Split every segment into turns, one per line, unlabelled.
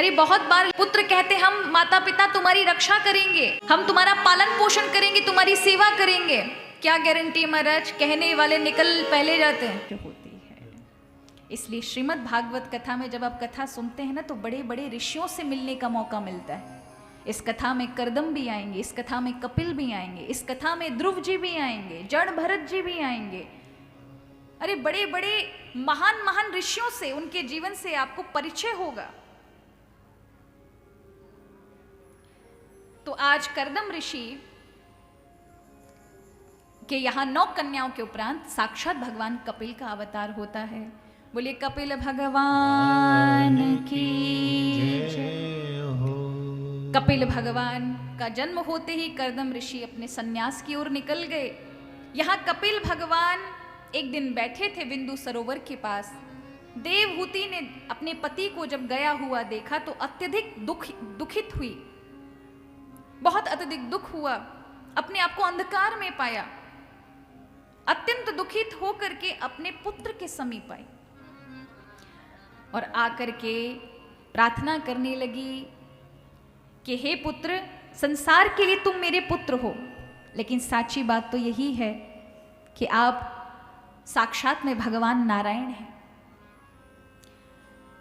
अरे बहुत बार पुत्र कहते हम माता पिता तुम्हारी रक्षा करेंगे, हम तुम्हारा पालन पोषण करेंगे, तुम्हारी सेवा करेंगे। क्या गारंटी महाराज, कहने वाले निकल पहले जाते हैं होती है। इसलिए श्रीमद् भागवत कथा में जब आप कथा सुनते हैं ना तो बड़े बड़े ऋषियों से मिलने का मौका मिलता है। इस कथा में कर्दम भी आएंगे, इस कथा में कपिल भी आएंगे, इस कथा में ध्रुव जी भी आएंगे, जड़ भरत जी भी आएंगे। अरे बड़े बड़े महान महान ऋषियों से, उनके जीवन से आपको परिचय होगा। तो आज कर्दम ऋषि के यहां 9 कन्याओं के उपरांत साक्षात भगवान कपिल का अवतार होता है। बोलिए कपिल भगवान की जय हो। कपिल भगवान का जन्म होते ही कर्दम ऋषि अपने सन्यास की ओर निकल गए। यहां कपिल भगवान एक दिन बैठे थे बिंदु सरोवर के पास। देवहूति ने अपने पति को जब गया हुआ देखा तो अत्यधिक दुखित हुई, बहुत अत्यधिक दुख हुआ, अपने आप को अंधकार में पाया। अत्यंत दुखित होकर के अपने पुत्र के समीप आई और आकर के प्रार्थना करने लगी कि हे पुत्र, संसार के लिए तुम मेरे पुत्र हो, लेकिन साची बात तो यही है कि आप साक्षात में भगवान नारायण हैं।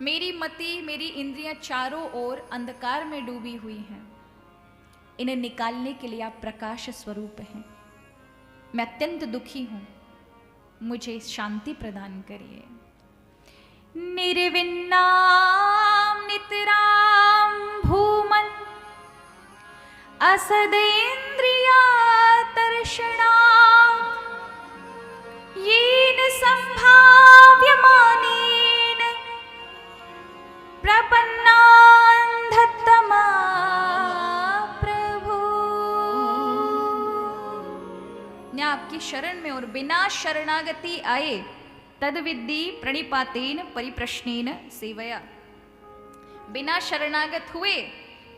मेरी मति, मेरी इंद्रियां चारों ओर अंधकार में डूबी हुई हैं, इन्हें निकालने के लिए आप प्रकाश स्वरूप हैं। मैं अत्यंत दुखी हूं, मुझे शांति प्रदान करिए। निर्विन्नाम नितराम भूमन असदेन्द्रिया तर्षणाम येन संभाव्यमानेन प्रपन्नान्धतमा प्रभु। मैं आपकी शरण में और बिना शरणागति आए तद विद्धि प्रणिपातेन परिप्रश्नेन सेवया। बिना शरणागत हुए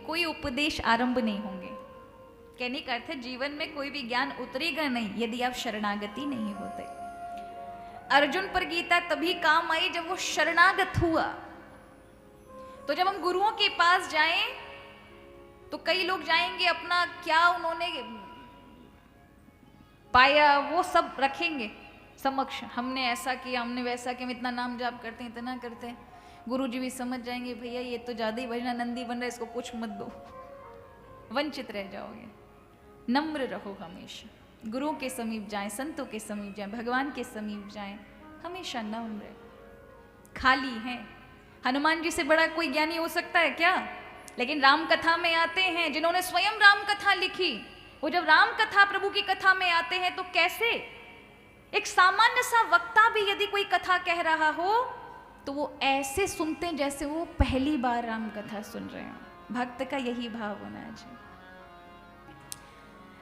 कोई उपदेश आरंभ नहीं होंगे। कहने का अर्थ है जीवन में कोई भी ज्ञान उतरेगा नहीं यदि आप शरणागति नहीं होते। अर्जुन पर गीता तभी काम आई जब वो शरणागत हुआ। तो जब हम गुरुओं के पास जाएं तो कई लोग जाएंगे, अपना क्या उन्होंने पाया वो सब रखेंगे समक्ष, हमने ऐसा किया, हमने वैसा किया, हम इतना नाम जाप करते हैं, इतना करते हैं। गुरुजी भी समझ जाएंगे भैया ये तो ज्यादा ही भजनानंदी बन रहा है, इसको कुछ मत दो, वंचित रह जाओगे। नम्र रहो हमेशा, गुरुओं के समीप जाएं, संतों के समीप जाएं, भगवान के समीप जाएं, हमेशा नम्र। खाली हैं, हनुमान जी से बड़ा कोई ज्ञानी हो सकता है क्या? लेकिन राम कथा में आते हैं जिन्होंने स्वयं राम कथा लिखी, वो जब राम कथा प्रभु की कथा में आते हैं तो कैसे एक सामान्य सा वक्ता भी यदि कोई कथा कह रहा हो तो वो ऐसे सुनते हैं जैसे वो पहली बार राम कथा सुन रहे हो। भक्त का यही भाव होना चाहिए।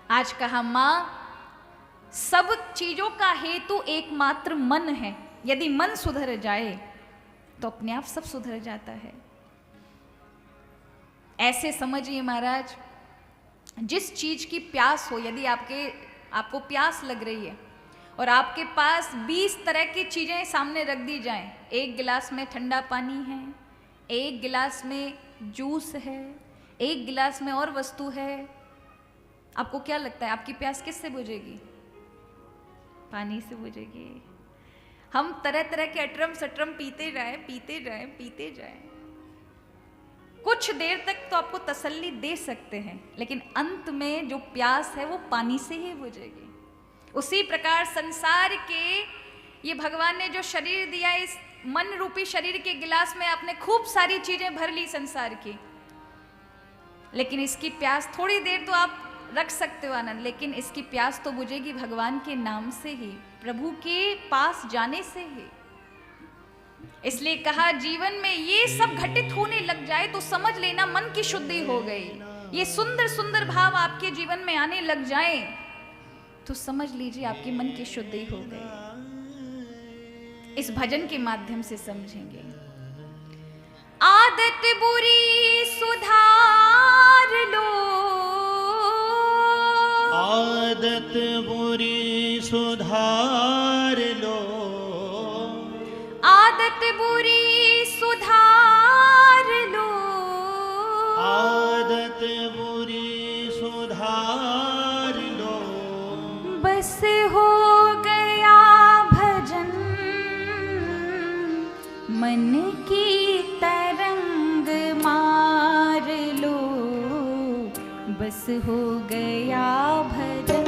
आज कहा मां सब चीजों का हेतु एकमात्र मन है, यदि मन सुधर जाए तो अपने आप सब सुधर जाता है। ऐसे समझिए महाराज, जिस चीज की प्यास हो, यदि आपको प्यास लग रही है और आपके पास 20 तरह की चीजें सामने रख दी जाएं, एक गिलास में ठंडा पानी है, एक गिलास में जूस है, एक गिलास में और वस्तु है, आपको क्या लगता है आपकी प्यास किससे बुझेगी? पानी से बुझेगी। हम तरह तरह के अटरम सटरम पीते जाएं, कुछ देर तक तो आपको तसल्ली दे सकते हैं, लेकिन अंत में जो प्यास है वो पानी से ही बुझेगी। उसी प्रकार संसार के ये भगवान ने जो शरीर दिया, इस मन रूपी शरीर के गिलास में आपने खूब सारी चीजें भर ली संसार की, लेकिन इसकी प्यास थोड़ी देर तो आप रख सकते हो आनंद, लेकिन इसकी प्यास तो बुझेगी भगवान के नाम से ही, प्रभु के पास जाने से ही। इसलिए कहा जीवन में ये सब घटित होने लग जाए तो समझ लेना मन की शुद्धि हो गई। ये सुंदर सुंदर भाव आपके जीवन में आने लग जाए तो समझ लीजिए आपकी मन की शुद्धि हो गई। इस भजन के माध्यम से समझेंगे। आदत बुरी सुधार लो,
आदत बुरी सुधार लो,
आदत बुरी सुधार लो,
बुरी सुधार लो।
बस हो गया भजन, मन की तरंग मार लो। बस हो गया भजन।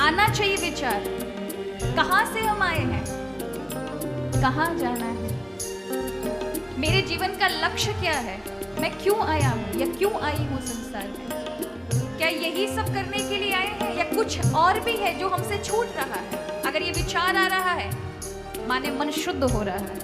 आना चाहिए विचार, कहाँ से हम आए हैं, कहाँ जाना है, मेरे जीवन का लक्ष्य क्या है, मैं क्यों आया हूँ या क्यों आई हूँ संसार में। क्या यही सब करने के लिए आए हैं या कुछ और भी है जो हमसे छूट रहा है? अगर ये विचार आ रहा है माने मन शुद्ध हो रहा है।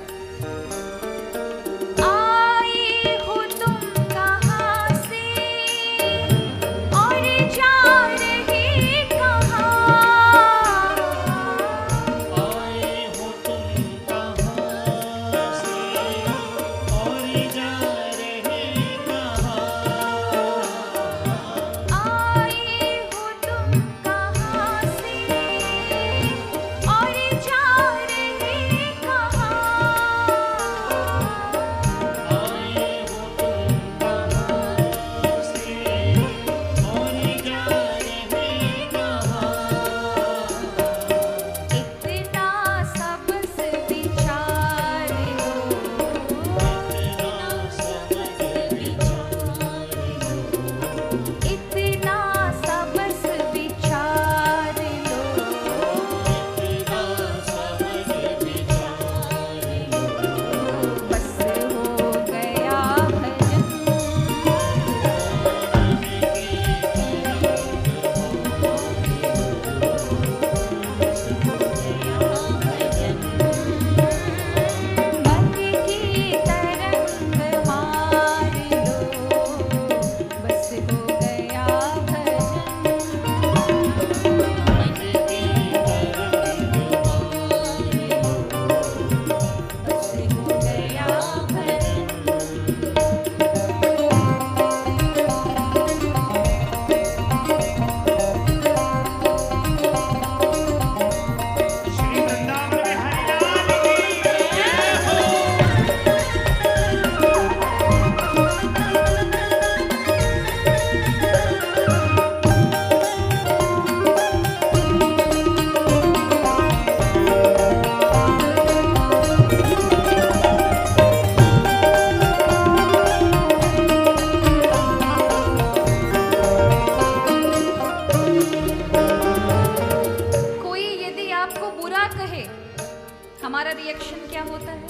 हमारा रिएक्शन क्या होता है?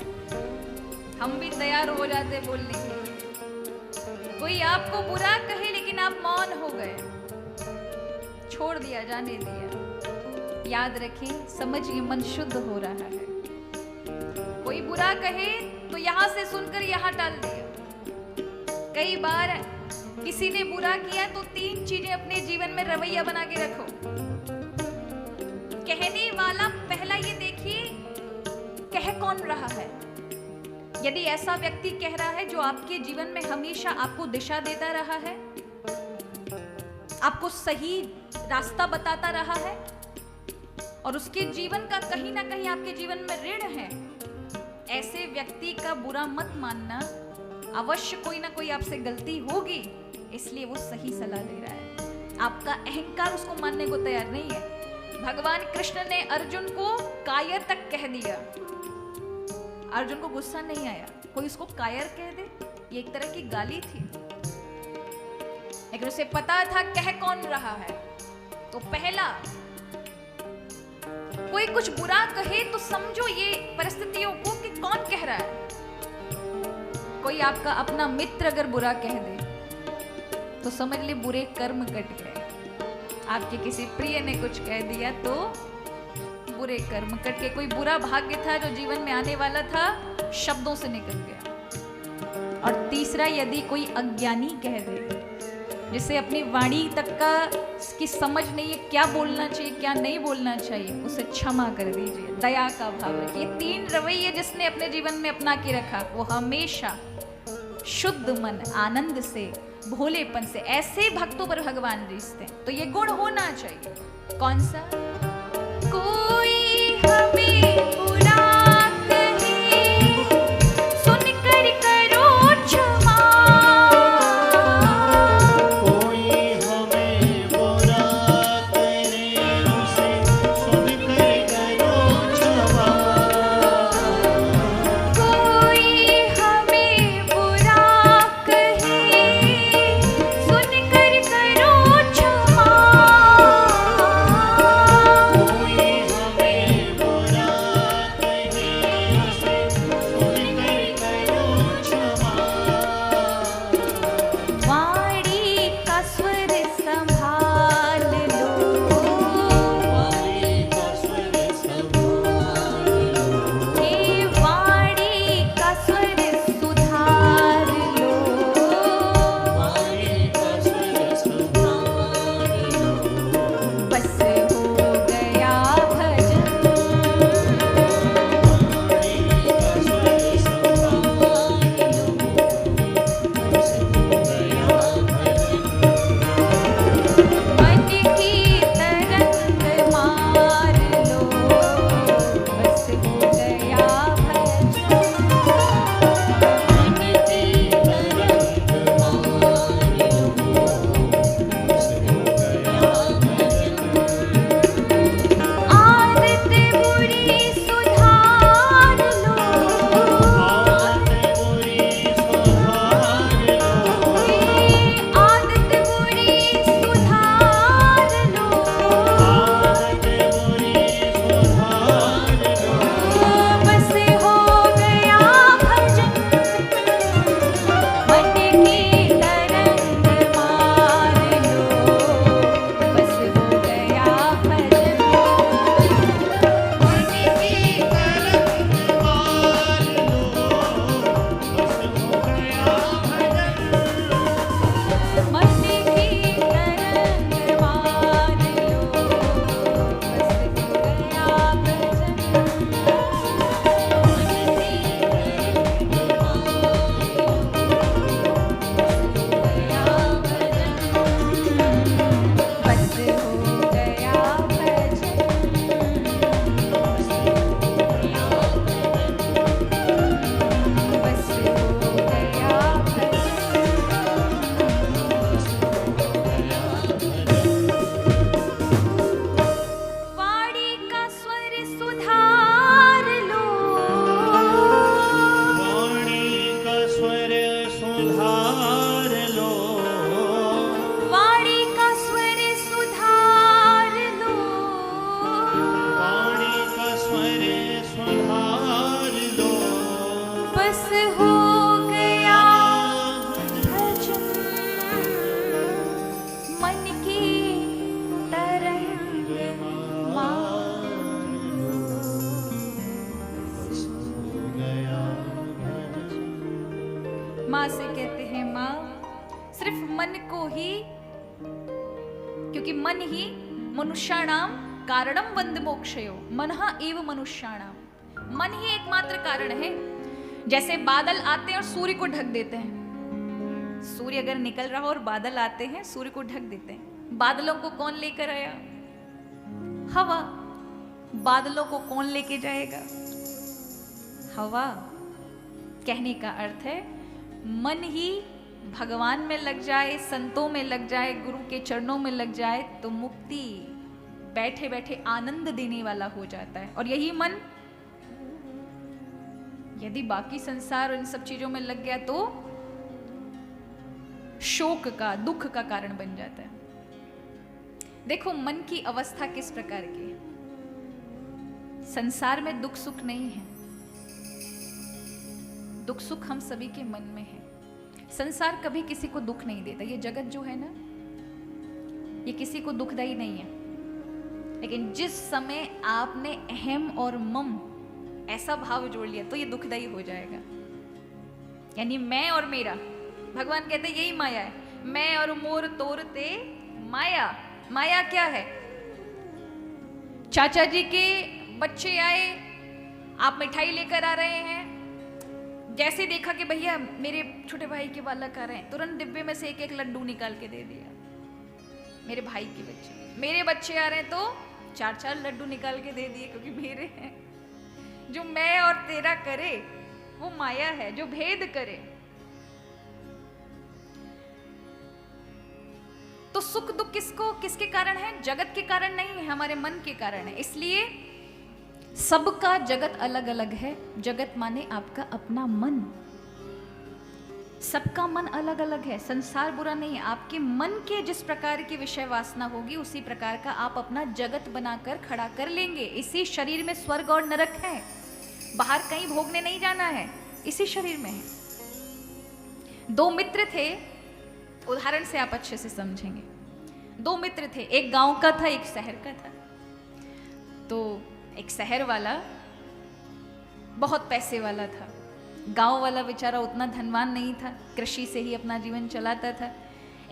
हम भी तैयार हो जाते हैं बोलने के लिए। कोई आपको बुरा कहे लेकिन आप मौन हो गए, छोड़ दिया, जाने दिया। याद रखें, समझिए, मन शुद्ध हो रहा है। कोई बुरा कहे तो यहां से सुनकर यहां टाल दिया। कई बार किसी ने बुरा किया तो 3 चीजें अपने जीवन में रवैया बना के रखो। कहने वाला पहला ये देखिए कह कौन रहा है। यदि ऐसा व्यक्ति कह रहा है जो आपके जीवन में हमेशा आपको दिशा देता रहा है, आपको सही रास्ता बताता रहा है और उसके जीवन का कहीं ना कहीं आपके जीवन में ऋण है, ऐसे व्यक्ति का बुरा मत मानना। अवश्य कोई ना कोई आपसे गलती होगी, इसलिए वो सही सलाह दे रहा है। आपका अहंकार उसको मानने को तैयार नहीं है। भगवान कृष्ण ने अर्जुन को कायर तक कह दिया। अर्जुन को गुस्सा नहीं आया। कोई उसको कायर कह दे, ये एक तरह की गाली थी, लेकिन उसे पता था कह कौन रहा है। तो पहला, कोई कुछ बुरा कहे तो समझो ये परिस्थितियों को कि कौन कह रहा है। कोई आपका अपना मित्र अगर बुरा कह दे तो समझ ले बुरे कर्म कट गए। आपके किसी प्रिय ने कुछ कह दिया तो बुरे कर्म कट के, कोई बुरा भाग्य था जो जीवन में आने वाला था, शब्दों से निकल गया। और तीसरा, यदि कोई अज्ञानी कह दे, जिसे अपनी वाणी तक का की समझ नहीं है, क्या बोलना चाहिए क्या नहीं बोलना चाहिए, उसे क्षमा कर दीजिए। दया का भाव रखिए। 3 रवैये जिसने अपने जीवन में अपना के रखा, वो हमेशा शुद्ध मन, आनंद से, भोलेपन से, ऐसे भक्तों पर भगवान रिश्ते हैं। तो ये गुण होना चाहिए। कौन सा? कोई हमें बुरा कहे, सुनकर करो क्षमा।
कोई हमें बुरा करे, उसे सुनकर करो क्षमा।
कोई हमें बुरा कहे, सुनकर करो क्षमा।
कोई
माँ से कहते हैं माँ सिर्फ मन को ही, क्योंकि मन ही मनुष्याणाम कारणम वंद मोक्षयो, मनहा एव मनुष्याणाम, मन ही एकमात्र कारण है। जैसे बादल आते हैं और सूर्य को ढक देते हैं, सूर्य अगर निकल रहा हो और बादल आते हैं सूर्य को ढक देते हैं, बादलों को कौन लेकर आया? हवा। बादलों को कौन लेके जाएगा? हवा। कहने का अर्थ है मन ही भगवान में लग जाए, संतों में लग जाए, गुरु के चरणों में लग जाए तो मुक्ति बैठे बैठे आनंद देने वाला हो जाता है। और यही मन यदि बाकी संसार और इन सब चीजों में लग गया तो शोक का, दुख का कारण बन जाता है। देखो मन की अवस्था किस प्रकार की है। संसार में दुख सुख नहीं है, दुख सुख हम सभी के मन में है। संसार कभी किसी को दुख नहीं देता, ये जगत जो है ना ये किसी को दुखदाई नहीं है। लेकिन जिस समय आपने अहम और मम ऐसा भाव जोड़ लिया तो ये दुखदाई हो जाएगा। यानी मैं और मेरा, भगवान कहते हैं यही माया है। मैं और मोर तोरते माया। माया क्या है? चाचा जी के बच्चे आए, आप मिठाई लेकर आ रहे हैं, जैसे देखा कि भैया मेरे छोटे भाई के बालक आ रहे हैं, तुरंत डिब्बे में से एक एक लड्डू निकाल के दे दिया। मेरे भाई के बच्चे, मेरे बच्चे आ रहे हैं तो चार चार लड्डू निकाल के दे दिए, क्योंकि मेरे हैं। जो मैं और तेरा करे वो माया है, जो भेद करे। तो सुख दुख किसके कारण है? जगत के कारण नहीं है, हमारे मन के कारण है। इसलिए सबका जगत अलग अलग है। जगत माने आपका अपना मन, सबका मन अलग अलग है। संसार बुरा नहीं है, आपके मन के जिस प्रकार की विषय वासना होगी उसी प्रकार का आप अपना जगत बनाकर खड़ा कर लेंगे। इसी शरीर में स्वर्ग और नरक है, बाहर कहीं भोगने नहीं जाना है, इसी शरीर में है। दो मित्र थे, उदाहरण से आप अच्छे से समझेंगे। दो मित्र थे, एक गांव का था एक शहर का था। तो एक शहर वाला बहुत पैसे वाला था, गांव वाला बेचारा उतना धनवान नहीं था, कृषि से ही अपना जीवन चलाता था।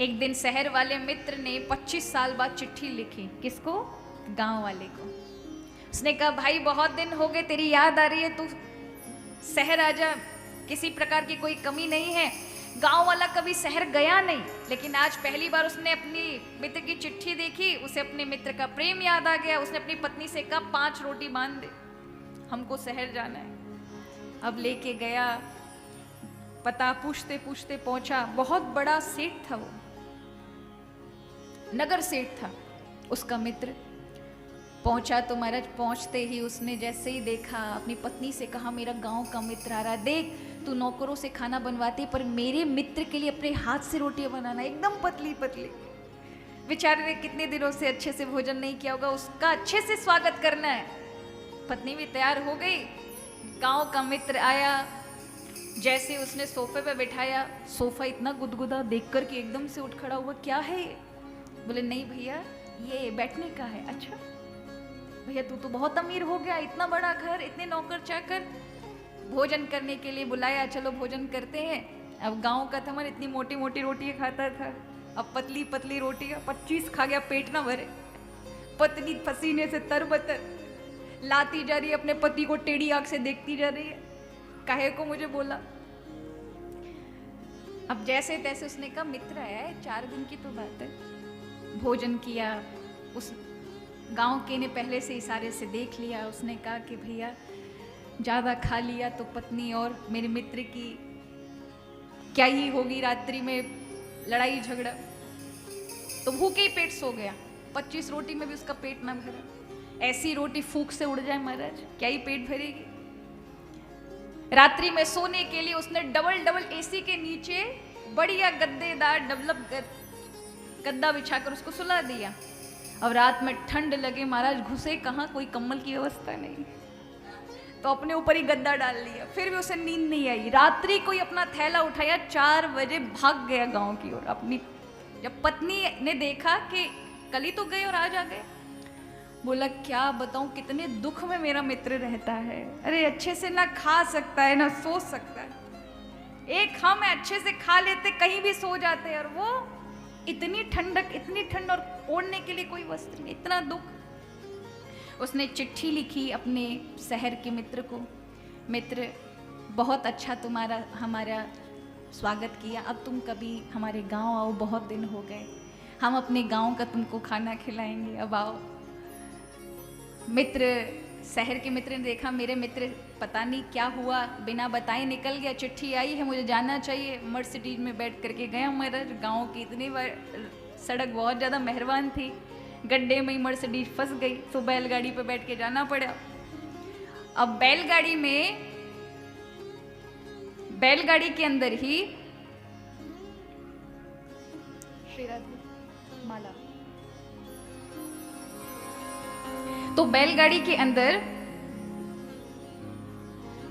एक दिन शहर वाले मित्र ने 25 साल बाद चिट्ठी लिखी। किसको? गांव वाले को। उसने कहा भाई बहुत दिन हो गए, तेरी याद आ रही है, तू शहर आ जा, किसी प्रकार की कोई कमी नहीं है। गांव वाला कभी शहर गया नहीं, लेकिन आज पहली बार उसने अपनी मित्र की चिट्ठी देखी, उसे अपने मित्र का प्रेम याद आ गया। उसने अपनी पत्नी से कहा 5 रोटी बांध दे, हमको शहर जाना है। अब लेके गया, पता पूछते पूछते पहुंचा। बहुत बड़ा सेठ था वो, नगर सेठ था उसका मित्र। पहुंचा तो महाराज पहुंचते ही उसने जैसे ही देखा, अपनी पत्नी से कहा मेरा गांव का मित्र आ रहा है, देख तू नौकरों से खाना बनवाती पर मेरे मित्र के लिए अपने हाथ से रोटियां बनाना, एकदम पतली पतली। बेचारे ने कितने दिनों से अच्छे से भोजन नहीं किया होगा, उसका अच्छे से स्वागत करना है। पत्नी भी तैयार हो गई, गांव का मित्र आया, जैसे उसने सोफे पे बिठाया, सोफा इतना गुदगुदा देखकर कि एकदम से उठ खड़ा हुआ। क्या है ये? बोले नहीं भैया ये बैठने का है। अच्छा भैया तू तो बहुत अमीर हो गया, इतना बड़ा घर, इतने नौकर चाकर, भोजन करने के लिए बुलाया, चलो भोजन करते हैं। अब गांव का था, मन इतनी मोटी मोटी रोटियां खाता था, अब पतली पतली रोटियां 25 खा गया, पेट ना भरे। पत्नी पसीने से तरबतर लाती जा रही है, अपने पति को टेढ़ी आंख से देखती जा रही है, काहे को मुझे बोला। अब जैसे तैसे उसने कहा मित्र आया है, 4 दिन की तो बात है। भोजन किया, उस गांव के ने पहले से इशारे से देख लिया। उसने कहा कि भैया ज़्यादा खा लिया तो पत्नी और मेरे मित्र की क्या ही होगी, रात्रि में लड़ाई झगड़ा। तो भूखे ही पेट सो गया, 25 रोटी में भी उसका पेट ना भरा। ऐसी रोटी फूंक से उड़ जाए महाराज, क्या ही पेट भरेगी। रात्रि में सोने के लिए उसने डबल डबल एसी के नीचे बढ़िया गद्देदार डबलब गद्दा बिछाकर उसको सुला दिया। अब रात में ठंड लगे महाराज, घुसे कहाँ, कोई कंबल की व्यवस्था नहीं, तो अपने ऊपर ही गद्दा डाल लिया। फिर भी उसे नींद नहीं आई। रात्रि कोई अपना थैला उठाया, 4 बजे भाग गया गांव की ओर। अपनी जब पत्नी ने देखा कि कल ही तो गए और आज आ गए, बोला क्या बताऊं कितने दुख में मेरा मित्र रहता है। अरे अच्छे से ना खा सकता है ना सो सकता है, एक हम अच्छे से खा लेते, कहीं भी सो जाते, और वो इतनी ठंडक, इतनी ठंड, और ओढ़ने के लिए कोई वस्त्र नहीं, इतना दुख। उसने चिट्ठी लिखी अपने शहर के मित्र को, मित्र बहुत अच्छा तुम्हारा हमारा स्वागत किया, अब तुम कभी हमारे गांव आओ, बहुत दिन हो गए, हम अपने गांव का तुमको खाना खिलाएंगे, अब आओ। मित्र, शहर के मित्र ने देखा मेरे मित्र पता नहीं क्या हुआ, बिना बताए निकल गया, चिट्ठी आई है मुझे जाना चाहिए, मर्सिडीज में बैठ करके गया। मेरा गांव की इतनी सड़क बहुत ज़्यादा मेहरबान थी, गड्ढे में ही मर्सिडीज फंस गई, तो बैलगाड़ी पे बैठ के जाना पड़ा। अब बैलगाड़ी के अंदर ही माला, तो बैलगाड़ी के अंदर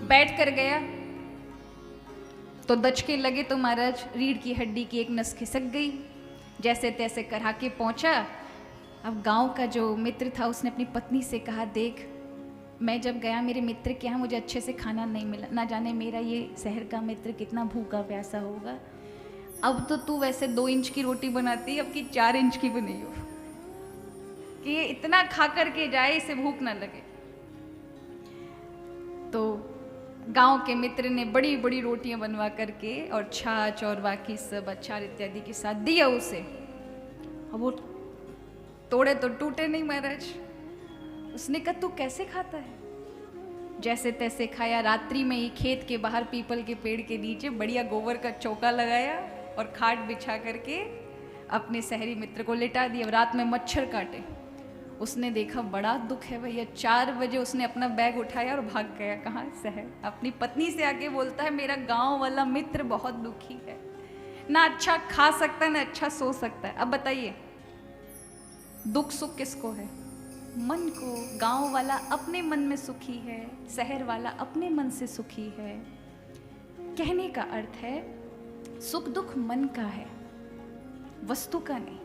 बैठ कर गया तो दचके लगे तो महाराज रीढ़ की हड्डी की एक नस खिसक गई, जैसे तैसे करा के पहुंचा। अब गांव का जो मित्र था उसने अपनी पत्नी से कहा, देख मैं जब गया मेरे मित्र के यहाँ मुझे अच्छे से खाना नहीं मिला, ना जाने मेरा ये शहर का मित्र कितना भूखा प्यासा होगा, अब तो तू वैसे 2 इंच की रोटी बनाती, अब की 4 इंच की बनी हो, कि ये इतना खा करके जाए इसे भूख ना लगे। तो गांव के मित्र ने बड़ी बड़ी रोटियां बनवा करके और छाछ और बाकी सब अचार इत्यादि के साथ दिया उसे। अब वो तोड़े तो टूटे नहीं महाराज। उसने कहा तू कैसे खाता है? जैसे तैसे खाया। रात्रि में ही खेत के बाहर पीपल के पेड़ के नीचे बढ़िया गोबर का चौका लगाया और खाट बिछा करके अपने शहरी मित्र को लिटा दिया। रात में मच्छर काटे। उसने देखा बड़ा दुख है भैया। 4 बजे उसने अपना बैग उठाया और भाग गया। कहाँ? शहर। अपनी पत्नी से आके बोलता है मेरा गांव वाला मित्र बहुत दुखी है, ना अच्छा खा सकता है ना अच्छा सो सकता है। अब बताइए दुख सुख किसको है? मन को। गांव वाला अपने मन में सुखी है, शहर वाला अपने मन से सुखी है। कहने का अर्थ है सुख दुख मन का है, वस्तु का नहीं।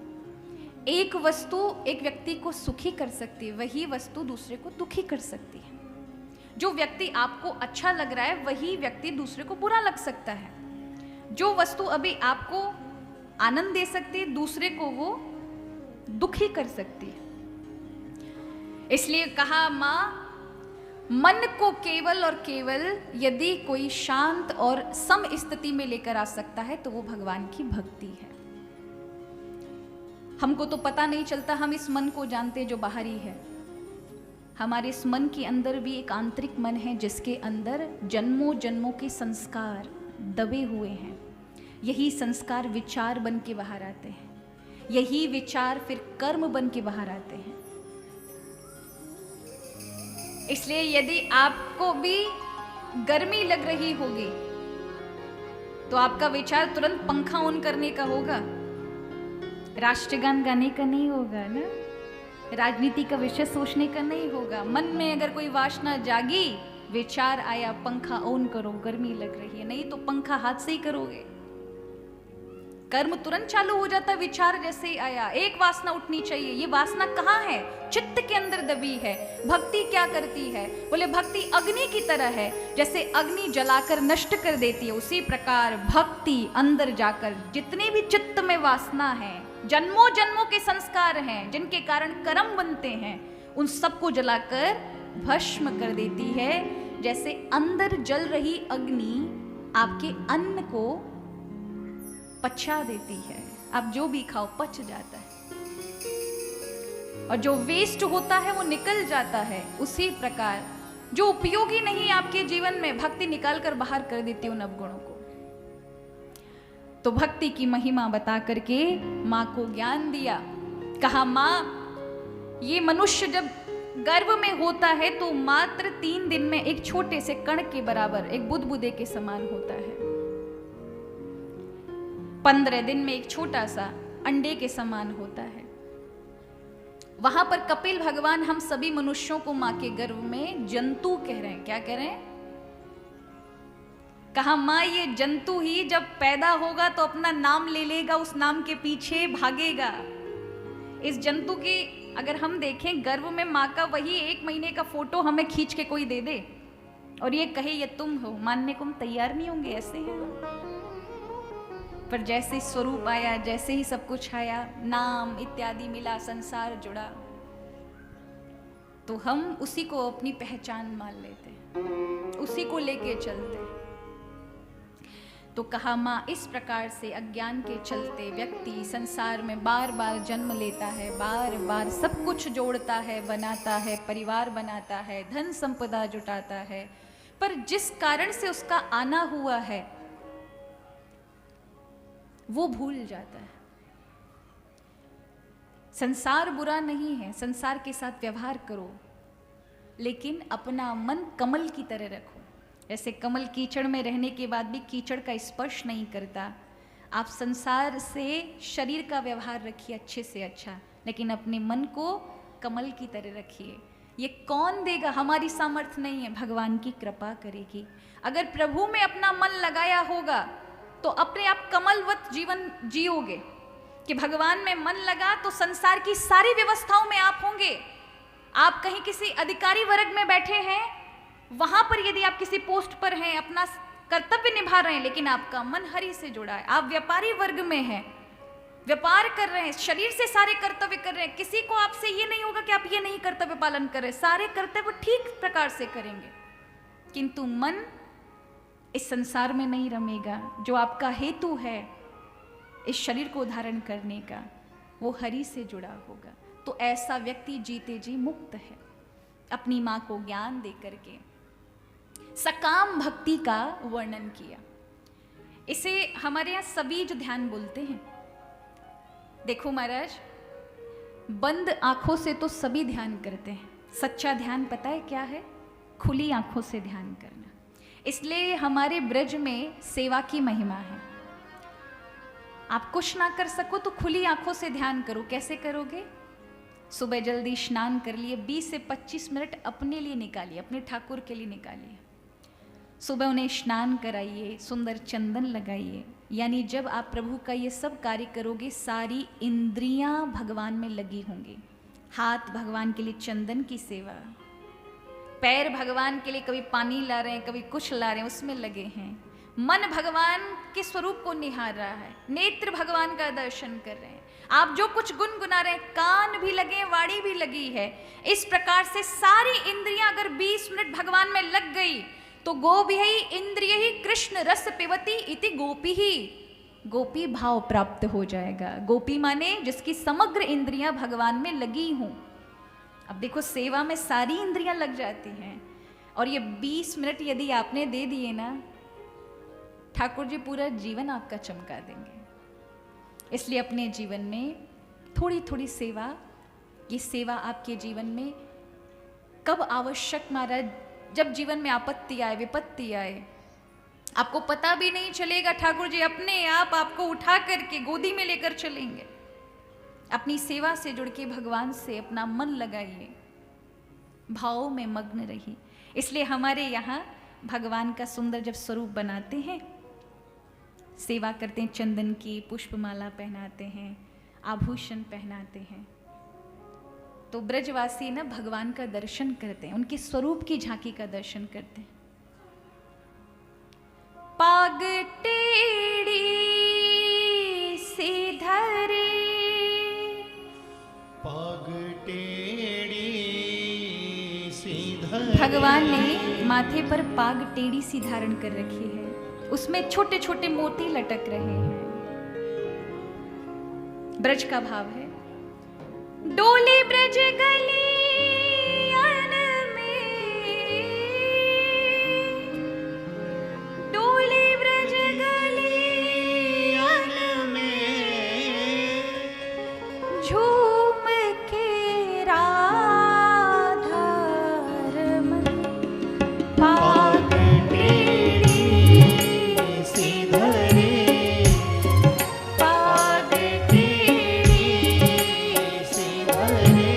एक वस्तु एक व्यक्ति को सुखी कर सकती है, वही वस्तु दूसरे को दुखी कर सकती है। जो व्यक्ति आपको अच्छा लग रहा है वही व्यक्ति दूसरे को बुरा लग सकता है। जो वस्तु अभी आपको आनंद दे सकती है दूसरे को वो दुखी कर सकती है। इसलिए कहा मां, मन को केवल और केवल यदि कोई शांत और सम स्थिति में लेकर आ सकता है तो वो भगवान की भक्ति है। हमको तो पता नहीं चलता, हम इस मन को जानते जो बाहरी है। हमारे इस मन के अंदर भी एक आंतरिक मन है जिसके अंदर जन्मों जन्मों के संस्कार दबे हुए हैं। यही संस्कार विचार बन के बाहर आते हैं, यही विचार फिर कर्म बन के बाहर आते हैं। इसलिए यदि आपको भी गर्मी लग रही होगी तो आपका विचार तुरंत पंखा ऑन करने का होगा, राष्ट्रगान गाने का नहीं होगा ना, राजनीति का विषय सोचने का नहीं होगा। मन में अगर कोई वासना जागी, विचार आया, पंखा ऑन करो, गर्मी लग रही है, नहीं तो पंखा हाथ से ही करोगे। कर्म तुरंत चालू हो जाता, विचार जैसे ही आया। एक वासना उठनी चाहिए। ये वासना कहाँ है? चित्त के अंदर दबी है। भक्ति क्या करती है? बोले भक्ति अग्नि की तरह है, जैसे अग्नि जलाकर नष्ट कर देती है उसी प्रकार भक्ति अंदर जाकर जितने भी चित्त में वासना है, जन्मों जन्मों के संस्कार हैं जिनके कारण कर्म बनते हैं, उन सबको जलाकर भस्म कर देती है। जैसे अंदर जल रही अग्नि आपके अन्न को पचा देती है, आप जो भी खाओ पच जाता है और जो वेस्ट होता है वो निकल जाता है। उसी प्रकार जो उपयोगी नहीं आपके जीवन में भक्ति निकाल कर बाहर कर देती है उन अवगुणों को। तो भक्ति की महिमा बता करके माँ को ज्ञान दिया। कहा माँ, ये मनुष्य जब गर्भ में होता है तो मात्र 3 दिन में एक छोटे से कण के बराबर, एक बुदबुदे के समान होता है। 15 दिन में एक छोटा सा अंडे के समान होता है। वहां पर कपिल भगवान हम सभी मनुष्यों को मां के गर्भ में जंतु कह रहे हैं। क्या कह रहे हैं? कहा मां, ये जंतु ही जब पैदा होगा तो अपना नाम ले लेगा, उस नाम के पीछे भागेगा। इस जंतु की अगर हम देखें गर्भ में मां का वही 1 महीने का फोटो हमें खींच के कोई दे दे और ये कहे ये तुम हो, मानने को हम तैयार नहीं होंगे, ऐसे हैं। पर जैसे स्वरूप आया, जैसे ही सब कुछ आया, नाम इत्यादि मिला, संसार जुड़ा, तो हम उसी को अपनी पहचान मान लेते हैं, उसी को लेके चलते हैं। तो कहा माँ, इस प्रकार से अज्ञान के चलते व्यक्ति संसार में बार बार जन्म लेता है, बार बार सब कुछ जोड़ता है, बनाता है, परिवार बनाता है, धन संपदा जुटाता है, पर जिस कारण से उसका आना हुआ है वो भूल जाता है। संसार बुरा नहीं है, संसार के साथ व्यवहार करो, लेकिन अपना मन कमल की तरह रखो। जैसे कमल कीचड़ में रहने के बाद भी कीचड़ का स्पर्श नहीं करता, आप संसार से शरीर का व्यवहार रखिए अच्छे से अच्छा, लेकिन अपने मन को कमल की तरह रखिए। ये कौन देगा? हमारी सामर्थ्य नहीं है, भगवान की कृपा करेगी। अगर प्रभु में अपना मन लगाया होगा तो अपने आप कमलवत जीवन जियोगे, कि भगवान में मन लगा तो संसार की सारी व्यवस्थाओं में आप होंगे। आप कहीं किसी अधिकारी वर्ग में बैठे हैं, वहां पर यदि आप किसी पोस्ट पर हैं, अपना कर्तव्य निभा रहे हैं, लेकिन आपका मन हरि से जुड़ा है। आप व्यापारी वर्ग में हैं, व्यापार कर रहे हैं, शरीर से सारे कर्तव्य कर रहे हैं, किसी को आपसे ये नहीं होगा कि आप ये नहीं कर्तव्य पालन कर रहे, सारे कर्तव्य ठीक प्रकार से करेंगे, किंतु मन इस संसार में नहीं रमेगा। जो आपका हेतु है इस शरीर को धारण करने का, वो हरि से जुड़ा होगा। तो ऐसा व्यक्ति जीते जी मुक्त है। अपनी माँ को ज्ञान दे करके सकाम भक्ति का वर्णन किया। इसे हमारे यहाँ सभी जो ध्यान बोलते हैं, देखो महाराज, बंद आंखों से तो सभी ध्यान करते हैं, सच्चा ध्यान पता है क्या है? खुली आंखों से ध्यान करना। इसलिए हमारे ब्रज में सेवा की महिमा है। आप कुछ ना कर सको तो खुली आंखों से ध्यान करो। कैसे करोगे? सुबह जल्दी स्नान कर लिए, 20 से 25 मिनट अपने लिए निकालिए, अपने ठाकुर के लिए निकालिए। सुबह उन्हें स्नान कराइए, सुंदर चंदन लगाइए। यानी जब आप प्रभु का ये सब कार्य करोगे, सारी इंद्रियां भगवान में लगी होंगी। हाथ भगवान के लिए चंदन की सेवा, पैर भगवान के लिए कभी पानी ला रहे हैं, कभी कुछ ला रहे हैं, उसमें लगे हैं। मन भगवान के स्वरूप को निहार रहा है, नेत्र भगवान का दर्शन कर रहे हैं। आप जो कुछ गुनगुना रहे हैं, कान भी लगे, वाणी भी लगी है। इस प्रकार से सारी इंद्रियां अगर 20 मिनट भगवान में लग गई तो गोभिः इंद्रियैः कृष्ण रस पिबति इति गोपी ही, गोपी भाव प्राप्त हो जाएगा। गोपी माने जिसकी समग्र इंद्रियां भगवान में लगी हों। अब देखो, सेवा में सारी इंद्रियां लग जाती हैं, और ये 20 मिनट यदि आपने दे दिए ना, ठाकुर जी पूरा जीवन आपका चमका देंगे। इसलिए अपने जीवन में थोड़ी थोड़ी सेवा, ये सेवा आपके जीवन में कब आवश्यक महाराज? जब जीवन में आपत्ति आए, विपत्ति आए, आपको पता भी नहीं चलेगा, ठाकुर जी अपने आप आपको उठा करके गोदी में लेकर चलेंगे। अपनी सेवा से जुड़ के भगवान से अपना मन लगाइए, भाव में मग्न रहिए। इसलिए हमारे यहाँ भगवान का सुंदर जब स्वरूप बनाते हैं, सेवा करते हैं, चंदन की पुष्पमाला पहनाते हैं, आभूषण पहनाते हैं, तो ब्रजवासी ना भगवान का दर्शन करते हैं, उनके स्वरूप की झांकी का दर्शन करते हैं। पाग टेढ़ी सीधरी,
पाग टेढ़ी सीधरी,
भगवान ने माथे पर पाग टेढ़ी सी धारण कर रखी है, उसमें छोटे छोटे मोती लटक रहे हैं। ब्रज का भाव है, डोली ब्रज गलियन में, डोली ब्रज गलियन
में,
झूम के राधा रमन,
पाग टेढ़ी सीधरी, पाग टेढ़ी सीधरी,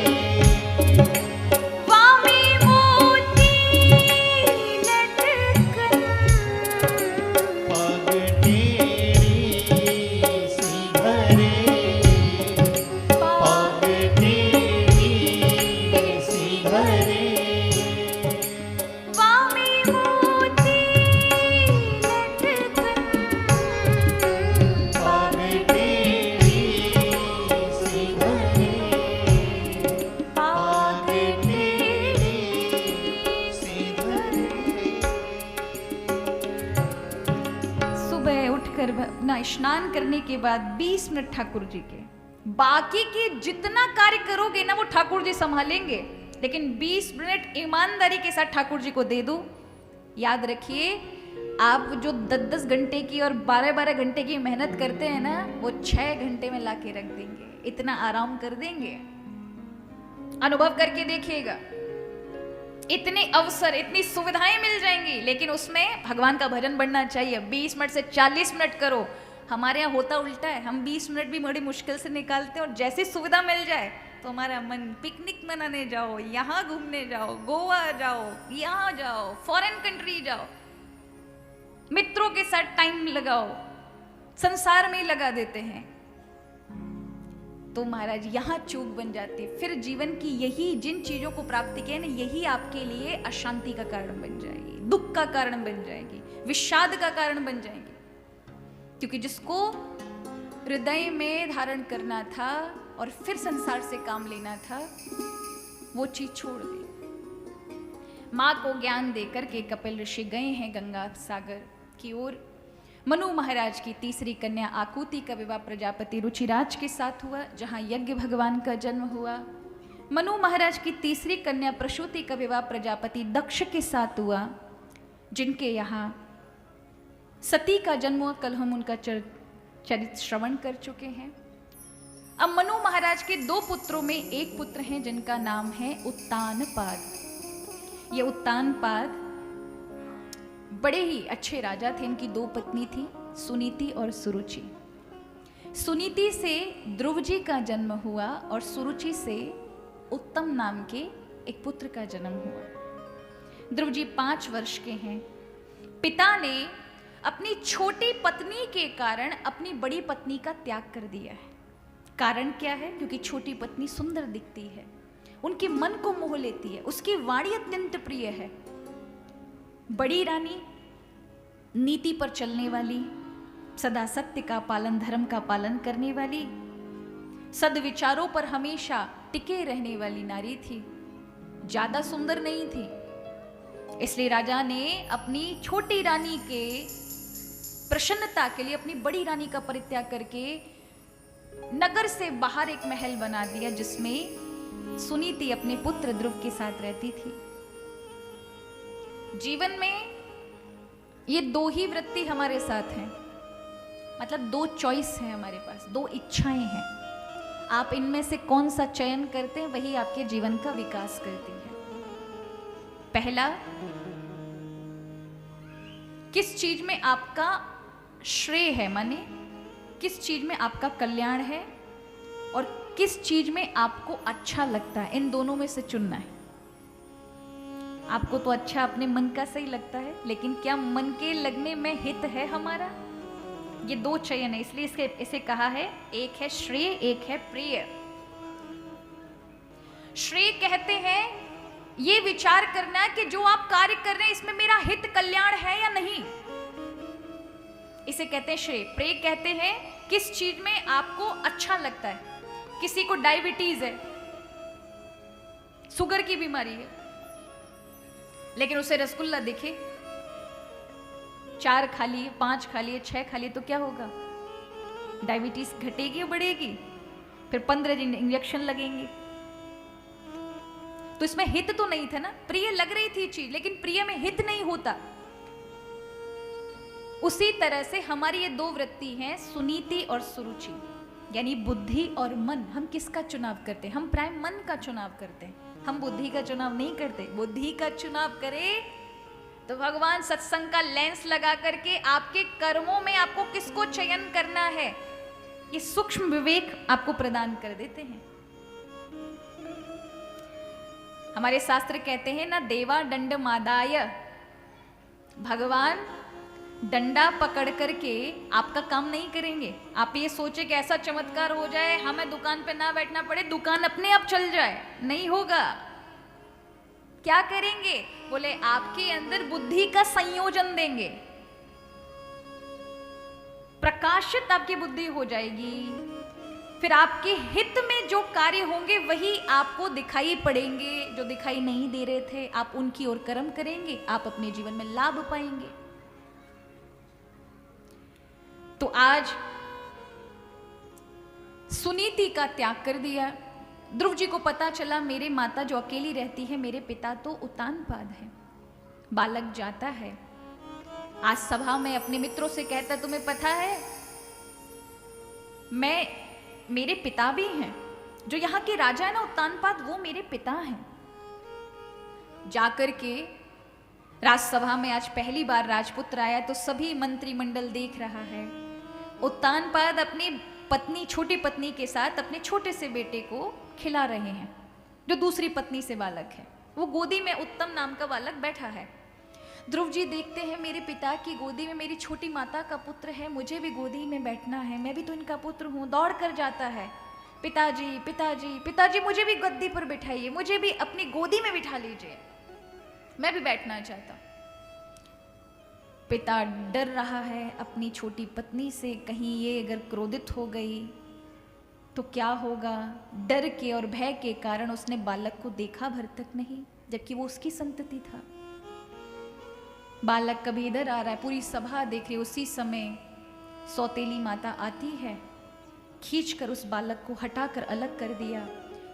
कर अपना स्नान करने के बाद 20 मिनट ठाकुर जी के, बाकी के जितना कार्य करोगे ना वो ठाकुर जी संभालेंगे, लेकिन 20 मिनट ईमानदारी के साथ ठाकुर जी को दे दो। याद रखिए, आप जो 10-10 घंटे की और 12-12 घंटे की मेहनत करते हैं ना, वो 6 घंटे में लाके रख देंगे, इतना आराम कर देंगे। अनुभव करके देखिएगा, इतने अवसर, इतनी सुविधाएं मिल जाएंगी, लेकिन उसमें भगवान का भजन बढ़ना चाहिए। 20 मिनट से 40 मिनट करो। हमारे यहाँ होता उल्टा है, हम 20 मिनट भी बड़ी मुश्किल से निकालते हैं, और जैसी सुविधा मिल जाए तो हमारा मन पिकनिक मनाने जाओ, यहाँ घूमने जाओ, गोवा जाओ, यहाँ जाओ, फॉरेन कंट्री जाओ, मित्रों के साथ टाइम लगाओ, संसार में ही लगा देते हैं। तो महाराज यहाँ चूक बन जाती है। फिर जीवन की यही जिन चीजों को प्राप्ति के ना, यही आपके लिए अशांति का कारण बन जाएगी, दुख का कारण बन जाएगी, विषाद का कारण बन जाएगी। क्योंकि जिसको हृदय में धारण करना था और फिर संसार से काम लेना था, वो चीज छोड़ दी। माँ को ज्ञान देकर के कपिल ऋषि गए हैं गंगा सागर की ओर। मनु महाराज की तीसरी कन्या आकुति का विवाह प्रजापति रुचिराज के साथ हुआ, जहां यज्ञ भगवान का जन्म हुआ। मनु महाराज की तीसरी कन्या प्रसूति का विवाह प्रजापति दक्ष के साथ हुआ, जिनके यहाँ सती का जन्म हुआ। कल हम उनका चरित्र श्रवण कर चुके हैं। अब मनु महाराज के 2 पुत्रों में एक पुत्र हैं जिनका नाम है उत्तानपाद। ये उत्तानपाद बड़े ही अच्छे राजा थे। इनकी 2 पत्नी थी, सुनीति और सुरुचि। सुनीति से ध्रुव जी का जन्म हुआ और सुरुचि से उत्तम नाम के एक पुत्र का जन्म हुआ। ध्रुव जी 5 वर्ष के हैं। पिता ने अपनी छोटी पत्नी के कारण अपनी बड़ी पत्नी का त्याग कर दिया है। कारण क्या है? क्योंकि छोटी पत्नी सुंदर दिखती है, उनके मन को मोह लेती है, उसकी वाणी अत्यंत प्रिय है। बड़ी रानी नीति पर चलने वाली, सदा सत्य का पालन, धर्म का पालन करने वाली, सद्विचारों पर हमेशा टिके रहने वाली नारी थी। ज्यादा सुंदर नहीं थी, इसलिए राजा ने अपनी छोटी रानी के प्रसन्नता के लिए अपनी बड़ी रानी का परित्याग करके नगर से बाहर एक महल बना दिया, जिसमें सुनीति अपने पुत्र ध्रुव के साथ रहती थी। जीवन में ये 2 ही वृत्ति हमारे साथ हैं, मतलब 2 चॉइस हैं हमारे पास, 2 इच्छाएं हैं। आप इनमें से कौन सा चयन करते हैं, वही आपके जीवन का विकास करती है। पहला, किस चीज में आपका श्रेय है, माने किस चीज में आपका कल्याण है और किस चीज में आपको अच्छा लगता है, इन दोनों में से चुनना है। आपको तो अच्छा अपने मन का सही लगता है, लेकिन क्या मन के लगने में हित है हमारा? ये 2 चयन है, इसलिए इसे कहा है, एक है श्रेय, एक है प्रिय। श्रेय कहते हैं ये विचार करना कि जो आप कार्य कर रहे हैं इसमें मेरा हित कल्याण है या नहीं, इसे कहते हैं श्रेय। प्रिय कहते हैं किस चीज में आपको अच्छा लगता है। किसी को डायबिटीज है, शुगर की बीमारी है, लेकिन उसे रसगुल्ला दिखे, 4 खा लिए, 5 खा लिए, 6 खा लिए, तो क्या होगा? डायबिटीज घटेगी या बढ़ेगी? फिर 15 दिन इंजेक्शन लगेंगे। तो इसमें हित तो नहीं था ना। प्रिय लग रही थी चीज, लेकिन प्रिय में हित नहीं होता। उसी तरह से हमारी ये 2 वृत्ति हैं, सुनीति और सुरुचि, यानी बुद्धि और मन। हम किसका चुनाव करते हैं? हम प्राय मन का चुनाव करते हैं, हम बुद्धि का चुनाव नहीं करते। बुद्धि का चुनाव करें तो भगवान सत्संग का लेंस लगा करके आपके कर्मों में आपको किसको चयन करना है, ये सूक्ष्म विवेक आपको प्रदान कर देते हैं। हमारे शास्त्र कहते हैं ना, देवा दंड मादाय, भगवान डंडा पकड़ करके आपका काम नहीं करेंगे। आप ये सोचे कि ऐसा चमत्कार हो जाए हमें दुकान पे ना बैठना पड़े, दुकान अपने आप चल जाए, नहीं होगा। क्या करेंगे? बोले आपके अंदर बुद्धि का संयोजन देंगे, प्रकाशित आपकी बुद्धि हो जाएगी। फिर आपके हित में जो कार्य होंगे वही आपको दिखाई पड़ेंगे, जो दिखाई नहीं दे रहे थे आप उनकी ओर कर्म करेंगे, आप अपने जीवन में लाभ पाएंगे। तो आज सुनीति का त्याग कर दिया। ध्रुव जी को पता चला मेरे माता जो अकेली रहती है, मेरे पिता तो उतानपाद है। बालक जाता है, आज सभा में अपने मित्रों से कहता, तुम्हें पता है मेरे पिता भी हैं, जो यहाँ के राजा है ना उतानपाद, वो मेरे पिता हैं। जाकर के राजसभा में आज पहली बार राजपुत्र आया तो सभी मंत्रिमंडल देख रहा है। उतानपाद अपनी पत्नी, छोटी पत्नी के साथ अपने छोटे से बेटे को खिला रहे हैं, जो दूसरी पत्नी से बालक है। वो गोदी में उत्तम नाम का बालक बैठा है। ध्रुव जी देखते हैं मेरे पिता की गोदी में मेरी छोटी माता का पुत्र है, मुझे भी गोदी में बैठना है, मैं भी तो इनका पुत्र हूँ। दौड़ कर जाता है, पिताजी पिताजी पिताजी मुझे भी गद्दी पर बिठाइए, मुझे भी अपनी गोदी में बिठा लीजिए, मैं भी बैठना चाहता हूं। पिता डर रहा है अपनी छोटी पत्नी से, कहीं ये अगर क्रोधित हो गई तो क्या होगा। डर के और भय के कारण उसने बालक को देखा भर तक नहीं, जबकि वो उसकी संतति था। बालक कभी इधर आ रहा है, पूरी सभा देख रही। उसी समय सौतेली माता आती है, खींचकर उस बालक को हटाकर अलग कर दिया।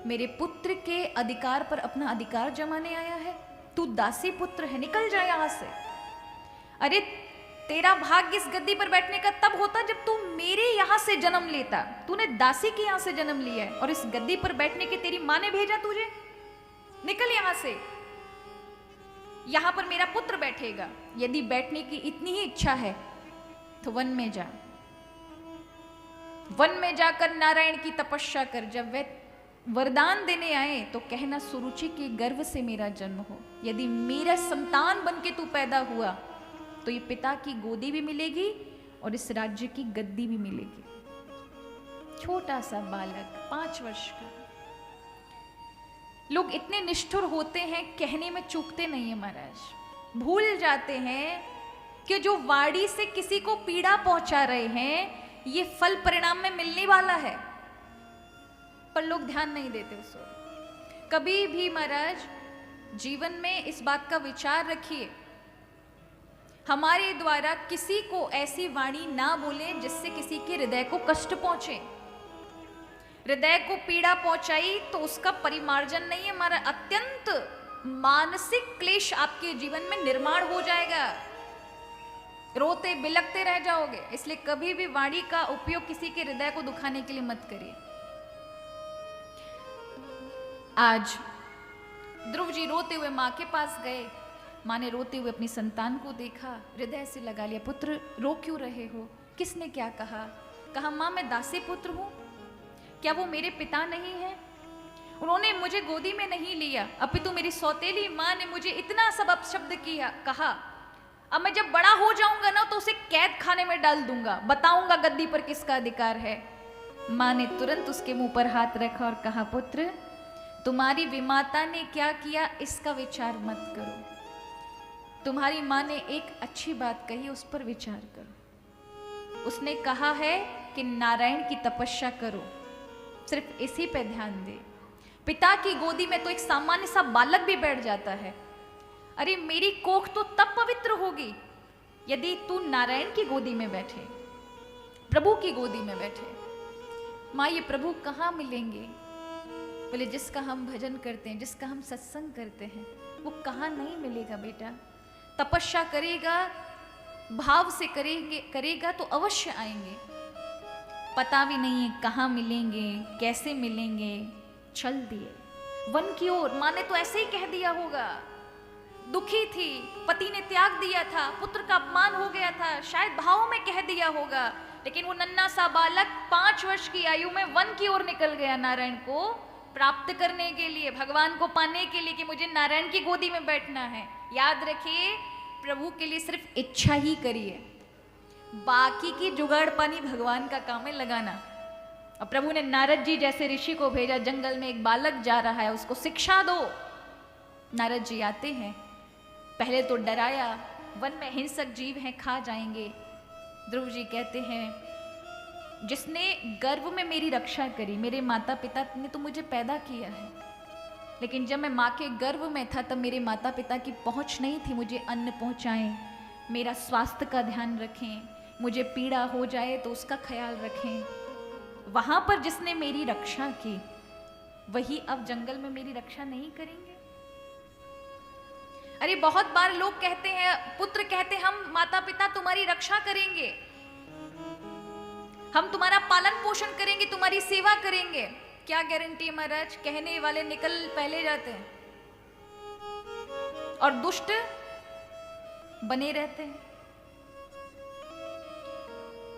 मेरे पुत्र के अधिकार पर अपना अधिकार जमाने आया है, तू दासी पुत्र है, निकल जा यहां से। अरे तेरा भाग्य इस गद्दी पर बैठने का तब होता जब तू मेरे यहां से जन्म लेता, तूने दासी के यहां से जन्म लिया है और इस गद्दी पर बैठने के तेरी माँ ने भेजा तुझे, निकल यहां से। यहां पर मेरा पुत्र बैठेगा, यदि बैठने की इतनी ही इच्छा है तो वन में जा, वन में जाकर नारायण की तपस्या कर। जब वे वरदान देने आए तो कहना सुरुचि के गर्भ से मेरा जन्म हो, यदि मेरा संतान बन के तू पैदा हुआ तो ये पिता की गोदी भी मिलेगी और इस राज्य की गद्दी भी मिलेगी। छोटा सा बालक 5 वर्ष का। लोग इतने निष्ठुर होते हैं, कहने में चूकते नहीं है महाराज। भूल जाते हैं कि जो वाणी से किसी को पीड़ा पहुंचा रहे हैं, ये फल परिणाम में मिलने वाला है, पर लोग ध्यान नहीं देते उस ओर। कभी भी महाराज जीवन में इस बात का विचार रखिए, हमारे द्वारा किसी को ऐसी वाणी ना बोले जिससे किसी के हृदय को कष्ट पहुंचे। हृदय को पीड़ा पहुंचाई तो उसका परिमार्जन नहीं है, हमारा अत्यंत मानसिक क्लेश आपके जीवन में निर्माण हो जाएगा, रोते बिलखते रह जाओगे। इसलिए कभी भी वाणी का उपयोग किसी के हृदय को दुखाने के लिए मत करिए। आज ध्रुव जी रोते हुए माँ के पास गए, माँ ने रोते हुए अपनी संतान को देखा, हृदय से लगा लिया, पुत्र रो क्यों रहे हो, किसने क्या कहा। कहा माँ मैं दासी पुत्र हूँ, क्या वो मेरे पिता नहीं है, उन्होंने मुझे गोदी में नहीं लिया, अपितु मेरी सौतेली माँ ने मुझे इतना सब अपशब्द किया, कहा अब मैं जब बड़ा हो जाऊंगा ना तो उसे कैद खाने में डाल दूंगा, बताऊंगा गद्दी पर किसका अधिकार है। माँ ने तुरंत उसके मुंह पर हाथ रखा और कहा पुत्र तुम्हारी विमाता ने क्या किया इसका विचार मत करो, तुम्हारी माँ ने एक अच्छी बात कही उस पर विचार करो। उसने कहा है कि नारायण की तपस्या करो, सिर्फ इसी पे ध्यान दे। पिता की गोदी में तो एक सामान्य सा बालक भी बैठ जाता है। अरे मेरी कोख तो तब पवित्र होगी यदि तू नारायण की गोदी में बैठे, प्रभु की गोदी में बैठे। माँ ये प्रभु कहाँ मिलेंगे, बोले जिसका हम भजन करते हैं, जिसका हम सत्संग करते हैं, वो कहाँ नहीं मिलेगा बेटा। तपस्या करेगा, भाव से करेगा तो अवश्य आएंगे। पता भी नहीं है कहाँ मिलेंगे, कैसे मिलेंगे, चल दिए वन की ओर। माँ ने तो ऐसे ही कह दिया होगा, दुखी थी, पति ने त्याग दिया था, पुत्र का अपमान हो गया था, शायद भाव में कह दिया होगा, लेकिन वो नन्हा सा बालक 5 वर्ष की आयु में वन की ओर निकल गया नारायण को प्राप्त करने के लिए, भगवान को पाने के लिए कि मुझे नारायण की गोदी में बैठना है। याद रखिए प्रभु के लिए सिर्फ इच्छा ही करिए, बाकी की जुगाड़ पानी भगवान का काम है लगाना। और प्रभु ने नारद जी जैसे ऋषि को भेजा, जंगल में एक बालक जा रहा है उसको शिक्षा दो। नारद जी आते हैं, पहले तो डराया, वन में हिंसक जीव हैं खा जाएंगे। ध्रुव जी कहते हैं जिसने गर्भ में मेरी रक्षा करी, मेरे माता पिता ने तो मुझे पैदा किया है, लेकिन जब मैं माँ के गर्भ में था तब मेरे माता पिता की पहुँच नहीं थी मुझे अन्न पहुँचाएं, मेरा स्वास्थ्य का ध्यान रखें, मुझे पीड़ा हो जाए तो उसका ख्याल रखें। वहां पर जिसने मेरी रक्षा की वही अब जंगल में मेरी रक्षा नहीं करेंगे। अरे बहुत बार लोग कहते हैं, पुत्र कहते हैं, हम माता पिता तुम्हारी रक्षा करेंगे, हम तुम्हारा पालन पोषण करेंगे, तुम्हारी सेवा करेंगे। क्या गारंटी है महाराज? कहने वाले निकल पहले जाते हैं और दुष्ट बने रहते हैं।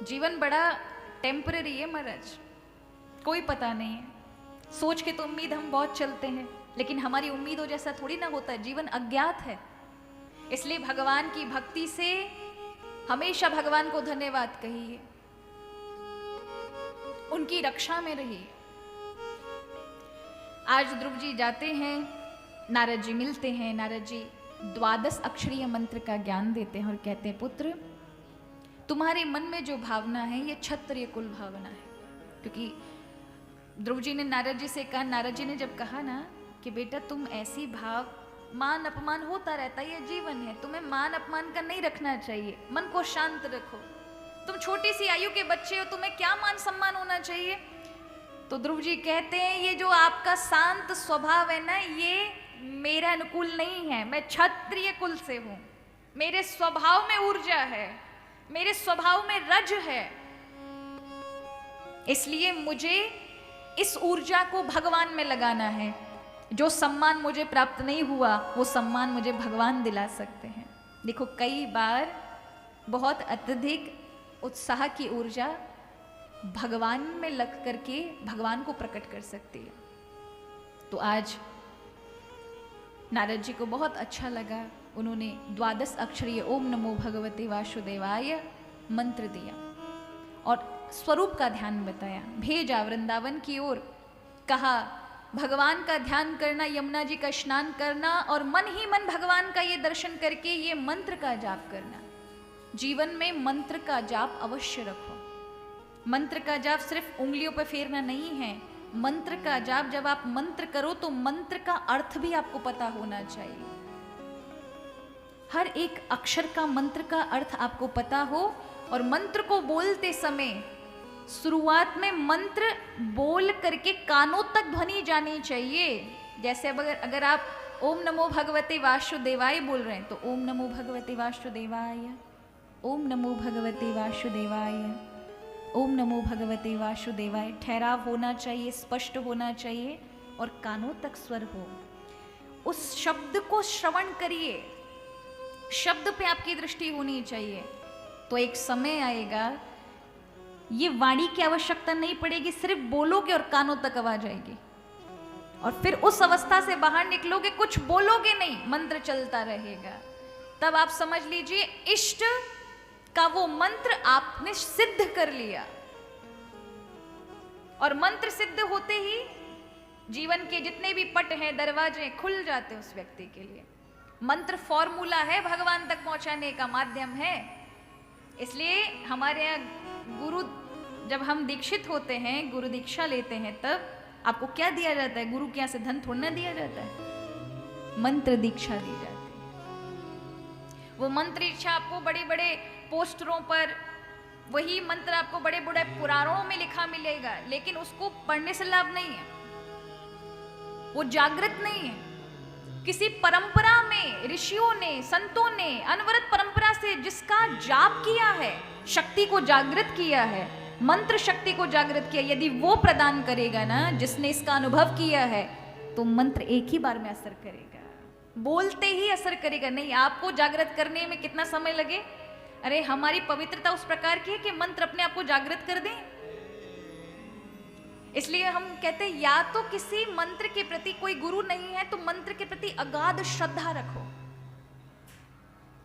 जीवन बड़ा टेम्पररी है महाराज, कोई पता नहीं है। सोच के तो उम्मीद हम बहुत चलते हैं, लेकिन हमारी उम्मीदों जैसा थोड़ी ना होता है। जीवन अज्ञात है, इसलिए भगवान की भक्ति से हमेशा भगवान को धन्यवाद कहिए, उनकी रक्षा में रहिए। आज ध्रुव जी जाते हैं, नारद जी मिलते हैं। नारद जी 12 अक्षरीय मंत्र का ज्ञान देते हैं और कहते हैं, पुत्र तुम्हारे मन में जो भावना है ये क्षत्रिय कुल भावना है। क्योंकि ध्रुव जी ने नारद जी से कहा, नारद जी ने जब कहा ना कि बेटा तुम ऐसी भाव, मान अपमान होता रहता है, ये जीवन है, तुम्हें मान अपमान का नहीं रखना चाहिए, मन को शांत रखो, तुम छोटी सी आयु के बच्चे हो, तुम्हें क्या मान सम्मान होना चाहिए। तो ध्रुव जी कहते हैं, ये जो आपका शांत स्वभाव है ना, ये मेरे अनुकूल नहीं है। मैं क्षत्रिय कुल से हूं, मेरे स्वभाव में ऊर्जा है, मेरे स्वभाव में रज है, इसलिए मुझे इस ऊर्जा को भगवान में लगाना है। जो सम्मान मुझे प्राप्त नहीं हुआ वो सम्मान मुझे भगवान दिला सकते हैं। देखो कई बार बहुत अत्यधिक उत्साह की ऊर्जा भगवान में लग करके भगवान को प्रकट कर सकती है। तो आज नारद जी को बहुत अच्छा लगा, उन्होंने 12 अक्षरीय ओम नमो भगवते वासुदेवाय मंत्र दिया और स्वरूप का ध्यान बताया, भेजा वृंदावन की ओर। कहा भगवान का ध्यान करना, यमुना जी का स्नान करना और मन ही मन भगवान का ये दर्शन करके ये मंत्र का जाप करना। जीवन में मंत्र का जाप अवश्य रखो। मंत्र का जाप सिर्फ उंगलियों पर फेरना नहीं है। मंत्र का जाप जब आप मंत्र करो तो मंत्र का अर्थ भी आपको पता होना चाहिए। हर एक अक्षर का मंत्र का अर्थ आपको पता हो और मंत्र को बोलते समय शुरुआत में मंत्र बोल करके कानों तक ध्वनि जानी चाहिए। जैसे अब अगर आप ओम नमो भगवते वासुदेवाय बोल रहे हैं तो ओम नमो भगवते वासुदेवाय, ओम नमो भगवते वासुदेवाय, ओम नमो भगवते वासुदेवाय। ठहराव होना चाहिए, स्पष्ट होना चाहिए और कानों तक स्वर हो। उस शब्द को श्रवण करिए, शब्द पे आपकी दृष्टि होनी चाहिए। तो एक समय आएगा ये वाणी की आवश्यकता नहीं पड़ेगी, सिर्फ बोलोगे और कानों तक आवाज आएगी और फिर उस अवस्था से बाहर निकलोगे, कुछ बोलोगे नहीं, मंत्र चलता रहेगा। तब आप समझ लीजिए इष्ट का वो मंत्र आपने सिद्ध कर लिया। और मंत्र सिद्ध होते ही जीवन के जितने भी पट हैं, दरवाजे खुल जाते उस व्यक्ति के लिए। मंत्र फॉर्मूला है, भगवान तक पहुंचाने का माध्यम है। इसलिए हमारे यहाँ गुरु, जब हम दीक्षित होते हैं, गुरु दीक्षा लेते हैं, तब आपको क्या दिया जाता है? गुरु के यहाँ से धन थोड़ा ना दिया जाता है, मंत्र दीक्षा दी जाती है। वो मंत्र दीक्षा आपको बड़े बड़े पोस्टरों पर, वही मंत्र आपको बड़े बड़े पुराणों में लिखा मिलेगा, लेकिन उसको पढ़ने से लाभ नहीं है, वो जागृत नहीं है। किसी परंपरा में ऋषियों ने, संतों ने अनवरत परंपरा से जिसका जाप किया है, शक्ति को जागृत किया है, मंत्र शक्ति को जागृत किया, यदि वो प्रदान करेगा ना, जिसने इसका अनुभव किया है, तो मंत्र एक ही बार में असर करेगा, बोलते ही असर करेगा। नहीं आपको जागृत करने में कितना समय लगे? अरे हमारी पवित्रता उस प्रकार की है कि मंत्र अपने आप को जागृत कर दें। इसलिए हम कहते हैं या तो किसी मंत्र के प्रति कोई गुरु नहीं है तो मंत्र के प्रति अगाध श्रद्धा रखो,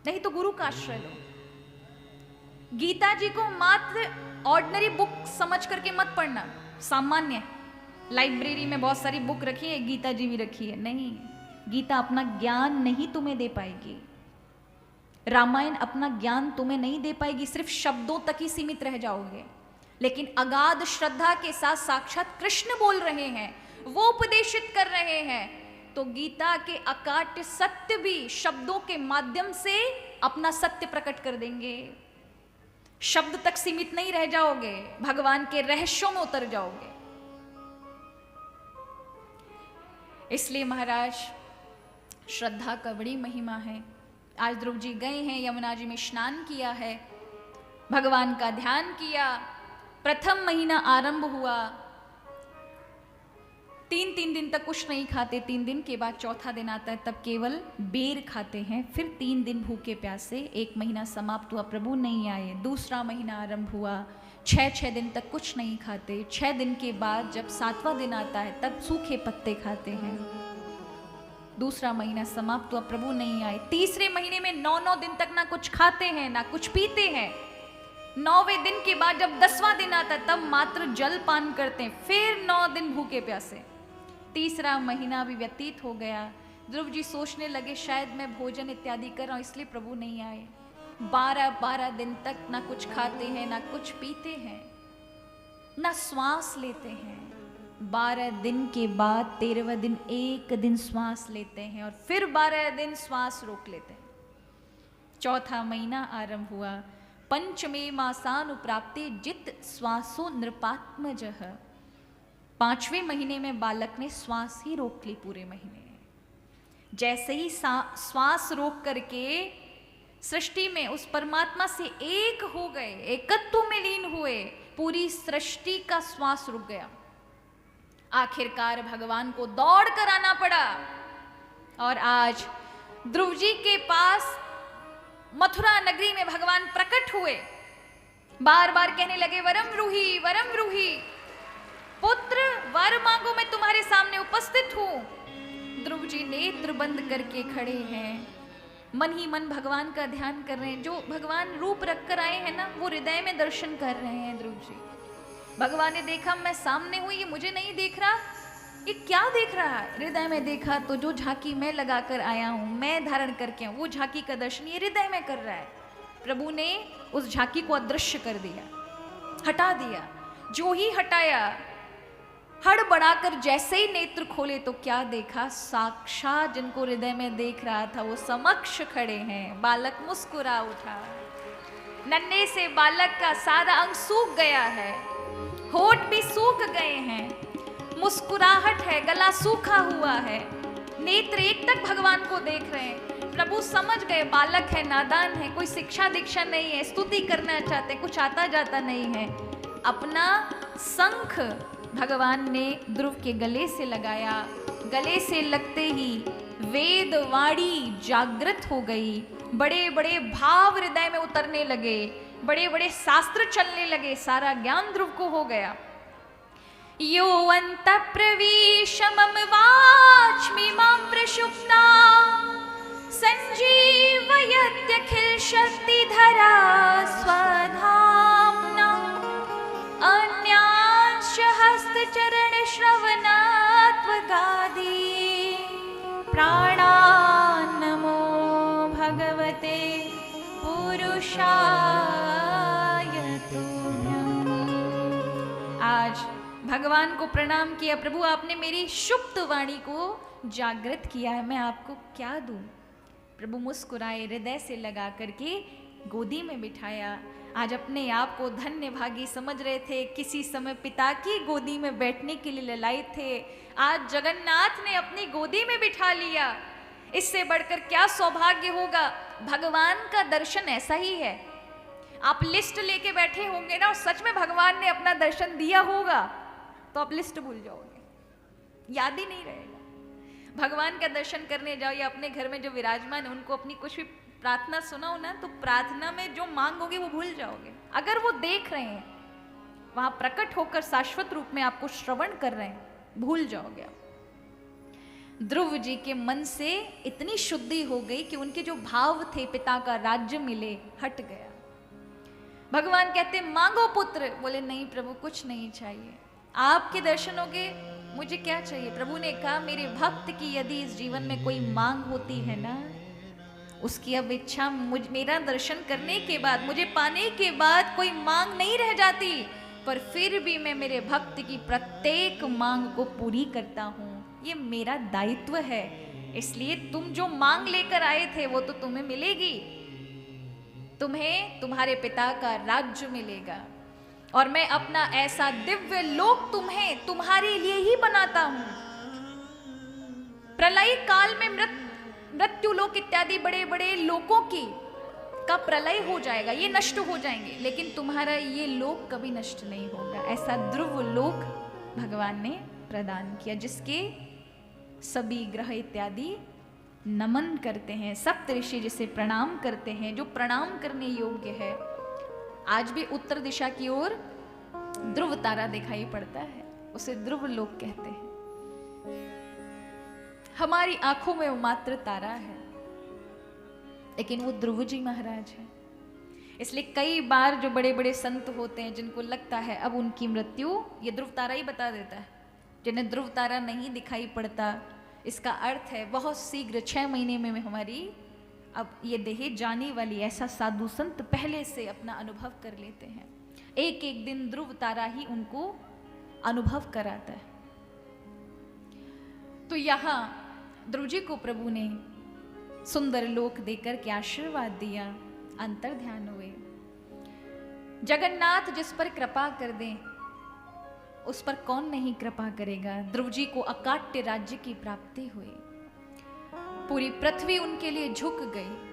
नहीं तो गुरु का आश्रय लो। गीता जी को मात्र ऑर्डिनरी बुक समझ करके मत पढ़ना। सामान्य लाइब्रेरी में बहुत सारी बुक रखी है, गीता जी भी रखी है, नहीं, गीता अपना ज्ञान नहीं तुम्हें दे पाएगी, रामायण अपना ज्ञान तुम्हें नहीं दे पाएगी, सिर्फ शब्दों तक ही सीमित रह जाओगे। लेकिन अगाध श्रद्धा के साथ साक्षात कृष्ण बोल रहे हैं, वो उपदेशित कर रहे हैं, तो गीता के अकाट्य सत्य भी शब्दों के माध्यम से अपना सत्य प्रकट कर देंगे। शब्द तक सीमित नहीं रह जाओगे, भगवान के रहस्यों में उतर जाओगे। इसलिए महाराज, श्रद्धा का बड़ी महिमा है। आज ध्रुव जी गए हैं, यमुना जी में स्नान किया है, भगवान का ध्यान किया, प्रथम महीना आरंभ हुआ। 3 दिन तक कुछ नहीं खाते, 3 दिन के बाद चौथा दिन आता है, तब केवल बेर खाते हैं। फिर 3 दिन भूखे प्यासे, 1 महीना समाप्त हुआ, प्रभु नहीं आए। दूसरा महीना आरंभ हुआ, 6 दिन तक कुछ नहीं खाते। 6 दिन के बाद जब 7वां दिन आता है, तब सूखे पत्ते खाते हैं। दूसरा महीना समाप्त हुआ, प्रभु नहीं आए। तीसरे महीने में 9 दिन तक ना कुछ खाते हैं ना कुछ पीते हैं। 9वें दिन के बाद जब 10वां दिन आता है, तब मात्र जल पान करते हैं। फिर 9 दिन भूखे प्यासे। तीसरा महीना भी व्यतीत हो गया। ध्रुव जी सोचने लगे शायद मैं भोजन इत्यादि कर रहा हूं, इसलिए प्रभु नहीं आए। 12 दिन तक ना कुछ खाते हैं ना कुछ पीते हैं ना श्वास लेते हैं। 12 दिन के बाद 13वें दिन 1 दिन श्वास लेते हैं और फिर 12 दिन श्वास रोक लेते हैं। चौथा महीना आरंभ हुआ। पंचमे मासानुप्राप्ते जित श्वासो नृपात्मजः। 5वें महीने में बालक ने श्वास ही रोक ली पूरे महीने। जैसे ही श्वास रोक करके सृष्टि में उस परमात्मा से एक हो गए, एकत्व में लीन हुए, पूरी सृष्टि का श्वास रुक गया। आखिरकार भगवान को दौड़ कर आना पड़ा। और आज ध्रुव जी के पास मथुरा नगरी में भगवान प्रकट हुए। बार बार कहने लगे, वरम रूही, वरम रूही, पुत्र वर मांगो, मैं तुम्हारे सामने उपस्थित हूं। ध्रुव जी नेत्र बंद करके खड़े हैं, मन ही मन भगवान का ध्यान कर रहे हैं। जो भगवान रूप रख कर आए हैं ना, वो हृदय में दर्शन कर रहे हैं ध्रुव जी। भगवान ने देखा मैं सामने हूं, ये मुझे नहीं देख रहा, ये क्या देख रहा है? हृदय में देखा तो जो झांकी मैं लगा कर आया हूं, मैं धारण करके हूं, वो झांकी का दर्शन ये हृदय में कर रहा है। प्रभु ने उस झांकी को अदृश्य कर दिया, हटा दिया। जो ही हटाया, हड़बड़ाकर जैसे ही नेत्र खोले तो क्या देखा? साक्षात जिनको हृदय में देख रहा था वो समक्ष खड़े हैं। बालक मुस्कुरा उठा। नन्हे से बालक का सारा अंग सूख गया है, होठ भी सूख गए हैं, मुस्कुराहट है, गला सूखा हुआ है, नेत्र एक तक भगवान को देख रहे हैं। प्रभु समझ गए बालक है, नादान है, कोई शिक्षा दीक्षा नहीं है, स्तुति करना चाहते, कुछ आता जाता नहीं है। अपना शंख भगवान ने ध्रुव के गले से लगाया। गले से लगते ही वेद वाणी जागृत हो गई। बड़े बड़े भाव हृदय में उतरने लगे, बड़े बड़े शास्त्र चलने लगे, सारा ज्ञान ध्रुव को हो गया। यो अंत प्रवेश मम वाच्मि मां प्रसुप्ता संजीवयत्यखिल शक्तिधरा स्वधाम्ना अन्यांश हस्तचरण श्रवणात्वगादि प्राणान्नमो भगवते पुरुषाय तुभ्यम्। आज भगवान को प्रणाम किया, प्रभु आपने मेरी सुप्त वाणी को जागृत किया है, मैं आपको क्या दूं? प्रभु मुस्कुराए, हृदय से लगा करके गोदी में बिठाया। आज अपने आप को धन्य भागी समझ रहे थे, किसी समय पिता की गोदी में बैठने के लिए ललायित थे, आज जगन्नाथ ने अपनी गोदी में बिठा लिया। इससे बढ़कर क्या सौभाग्य होगा? भगवान का दर्शन ऐसा ही है। आप लिस्ट लेके बैठे होंगे ना, और सच में भगवान ने अपना दर्शन दिया होगा तो आप लिस्ट भूल जाओगे, याद ही नहीं रहेगा। भगवान का दर्शन करने जाओ या अपने घर में जो विराजमान है उनको अपनी कुछ भी प्रार्थना सुनाओ ना, तो प्रार्थना में जो मांगोगे वो भूल जाओगे। अगर वो देख रहे हैं, वहां प्रकट होकर शाश्वत रूप में आपको श्रवण कर रहे हैं, भूल जाओगे आप। ध्रुव जी के मन से इतनी शुद्धि हो गई कि उनके जो भाव थे पिता का राज्य मिले हट गया। भगवान कहते मांगो पुत्र, बोले नहीं प्रभु कुछ नहीं चाहिए, आपके दर्शन होगे, मुझे क्या चाहिए? प्रभु ने कहा मेरे भक्त की यदि इस जीवन में कोई मांग होती है ना, उसकी अब इच्छा मेरा दर्शन करने के बाद, मुझे पाने के बाद कोई मांग नहीं रह जाती, पर फिर भी मैं मेरे भक्त की प्रत्येक मांग को पूरी करता हूँ, ये मेरा दायित्व है। इसलिए तुम जो मांग लेकर आए थे वो तो तुम्हें मिलेगी। तुम्हें तुम्हारे पिता का राज्य मिलेगा और मैं अपना ऐसा दिव्य लोक तुम्हें तुम्हारे लिए ही बनाता हूं। प्रलय काल में मृत्यु लोक इत्यादि बड़े बड़े लोकों का प्रलय हो जाएगा, ये नष्ट हो जाएंगे, लेकिन तुम्हारा ये लोक कभी नष्ट नहीं होगा। ऐसा ध्रुव लोक भगवान ने प्रदान किया जिसके सभी ग्रह इत्यादि नमन करते हैं, सप्त ऋषि जिसे प्रणाम करते हैं, जो प्रणाम करने योग्य है। आज भी उत्तर दिशा की ओर ध्रुव तारा दिखाई पड़ता है, उसे ध्रुव लोक कहते हैं। हमारी आंखों में वो मात्र तारा है, लेकिन वो ध्रुव जी महाराज है। इसलिए कई बार जो बड़े बड़े संत होते हैं जिनको लगता है अब उनकी मृत्यु, ये ध्रुव तारा ही बता देता है। जिन्हें ध्रुव तारा नहीं दिखाई पड़ता, इसका अर्थ है बहुत शीघ्र 6 महीने में हमारी अब ये देह जाने वाली। ऐसा साधु संत पहले से अपना अनुभव कर लेते हैं, एक एक दिन ध्रुव तारा ही उनको अनुभव कराता है। तो यहाँ ध्रुव जी को प्रभु ने सुंदर लोक देकर के आशीर्वाद दिया, अंतर ध्यान हुए। जगन्नाथ जिस पर कृपा कर दें उस पर कौन नहीं कृपा करेगा। ध्रुव जी को अकाट्य राज्य की प्राप्ति हुई, पूरी पृथ्वी उनके लिए झुक गई।